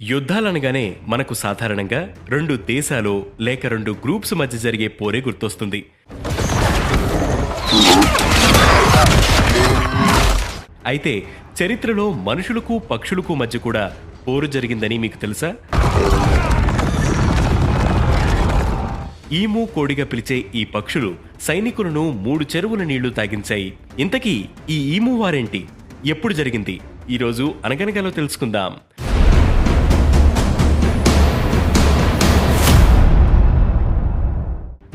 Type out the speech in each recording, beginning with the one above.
యుద్ధాలనగానే మనకు సాధారణంగా రెండు దేశాలు లేక రెండు గ్రూప్స్ మధ్య జరిగే పోరే గుర్తొస్తుంది. అయితే చరిత్రలో మనుషులకు పక్షులకు మధ్య కూడా పోరు జరిగిందని మీకు తెలుసా? ఈము కోడిగా పిలిచే ఈ పక్షులు సైనికులను 3 చెరువుల నీళ్లు తాగించాయి. ఇంతకీ ఈ ఈము వారేంటి, ఎప్పుడు జరిగింది, ఈరోజు అనగనగాలో తెలుసుకుందాం.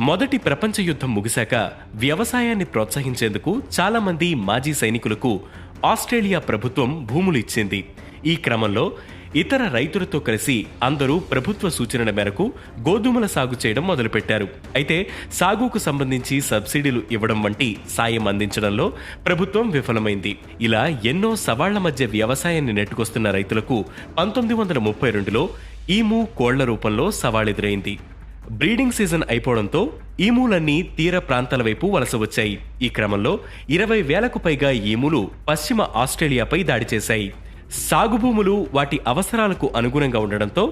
మొదటి ప్రపంచ యుద్ధం ముగిశాక వ్యవసాయాన్ని ప్రోత్సహించేందుకు చాలా మంది మాజీ సైనికులకు ఆస్ట్రేలియా ప్రభుత్వం భూములు ఇచ్చింది. ఈ క్రమంలో ఇతర రైతులతో కలిసి అందరూ ప్రభుత్వ సూచనల మేరకు గోధుమల సాగు చేయడం మొదలుపెట్టారు. అయితే సాగుకు సంబంధించి సబ్సిడీలు ఇవ్వడం వంటి సాయం అందించడంలో ప్రభుత్వం విఫలమైంది. ఇలా ఎన్నో సవాళ్ల మధ్య వ్యవసాయాన్ని నెట్టుకొస్తున్న రైతులకు 1932లో ఈము కోళ్ల రూపంలో సవాళెదురైంది. బ్రీడింగ్ సీజన్ అయిపోవడంతో ఈములన్నీ తీర ప్రాంతాల వైపు వలస వచ్చాయి. ఈ క్రమంలో 20,000కు పైగా ఈములు పశ్చిమ ఆస్ట్రేలియాపై దాడి చేశాయి. సాగు భూములు వాటి అవసరాలకు అనుగుణంగా ఉండడంతో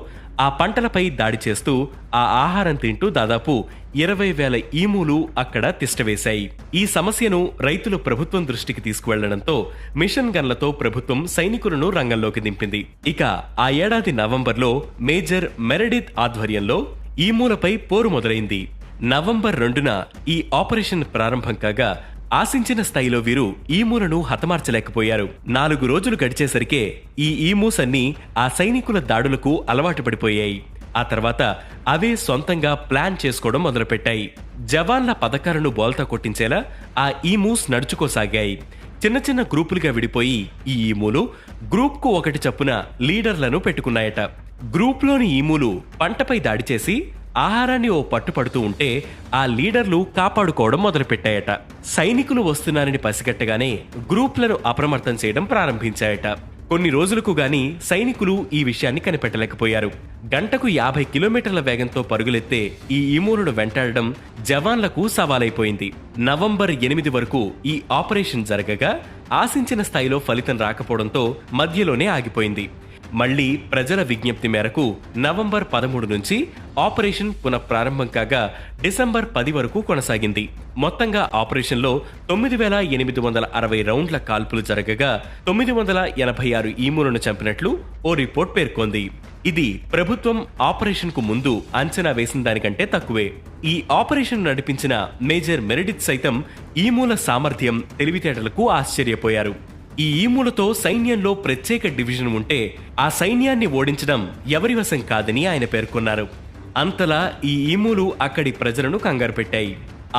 ఆ పంటలపై దాడి చేస్తూ ఆ ఆహారం తింటూ దాదాపు 20,000 ఈములు అక్కడ తిష్టవేశాయి. ఈ సమస్యను రైతులు ప్రభుత్వం దృష్టికి తీసుకువెళ్లడంతో మిషన్ గన్లతో ప్రభుత్వం సైనికులను రంగంలోకి దింపింది. ఇక ఆ ఏడాది నవంబర్లో మేజర్ మెరెడిత్ ఆధ్వర్యంలో ఈములపై పోరు మొదలైంది. నవంబర్ 2న ఈ ఆపరేషన్ ప్రారంభం కాగా ఆశించిన స్థాయిలో వీరు ఈములను హతమార్చలేకపోయారు. 4 రోజులు గడిచేసరికే ఈ ఈమూస్ అన్ని ఆ సైనికుల దాడులకు అలవాటు పడిపోయాయి. ఆ తర్వాత అవే సొంతంగా ప్లాన్ చేసుకోవడం మొదలుపెట్టాయి. జవాన్ల పథకాలను బోల్తా కొట్టించేలా ఆ ఈమూస్ నడుచుకోసాగాయి. చిన్న చిన్న గ్రూపులుగా విడిపోయి ఈ ఈమూలు గ్రూప్కు ఒకటి చప్పున లీడర్లను పెట్టుకున్నాయట. గ్రూప్లోని ఈములు పంటపై దాడి చేసి ఆహారాన్ని ఓ పట్టుపడుతూ ఉంటే ఆ లీడర్లు కాపాడుకోవడం మొదలుపెట్టాయట. సైనికులు వస్తున్నారని పసిగట్టగానే గ్రూప్లను అప్రమత్తం చేయడం ప్రారంభించాయట. కొన్ని రోజులకు గాని సైనికులు ఈ విషయాన్ని కనిపెట్టలేకపోయారు. గంటకు 50 కిలోమీటర్ల వేగంతో పరుగులెత్తే ఈ ఈములను వెంటాడడం జవాన్లకు సవాలైపోయింది. నవంబర్ 8 వరకు ఈ ఆపరేషన్ జరగగా ఆశించిన స్థాయిలో ఫలితం రాకపోవడంతో మధ్యలోనే ఆగిపోయింది. మళ్లీ ప్రజల విజ్ఞప్తి మేరకు నవంబర్ 13 నుంచి ఆపరేషన్ పునఃప్రారంభం కాగా డిసెంబర్ 10 వరకు కొనసాగింది. మొత్తంగా ఆపరేషన్లో 9,860 రౌండ్ల కాల్పులు జరగగా 986 ఈములను చంపినట్లు ఓ రిపోర్ట్ పేర్కొంది. ఇది ప్రభుత్వం ఆపరేషన్ కు ముందు అంచనా వేసిన దానికంటే తక్కువే. ఈ ఆపరేషన్ నడిపించిన మేజర్ మెరెడిత్ సైతం ఈముల సామర్థ్యం, తెలివితేటలకు ఆశ్చర్యపోయారు. ఈ ఈములతో సైన్యంలో ప్రత్యేక డివిజన్ ఉంటే ఆ సైన్యాన్ని ఓడించడం ఎవరి వశం కాదని ఆయన పేర్కొన్నారు. అంతలా ఈ ఈములు అక్కడి ప్రజలను కంగారు పెట్టాయి.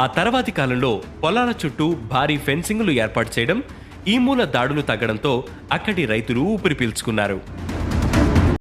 ఆ తర్వాతి కాలంలో పొలాల చుట్టూ భారీ ఫెన్సింగులు ఏర్పాటు చేయడం, ఈముల దాడులు తగ్గడంతో అక్కడి రైతులు ఊపిరి పీల్చుకున్నారు.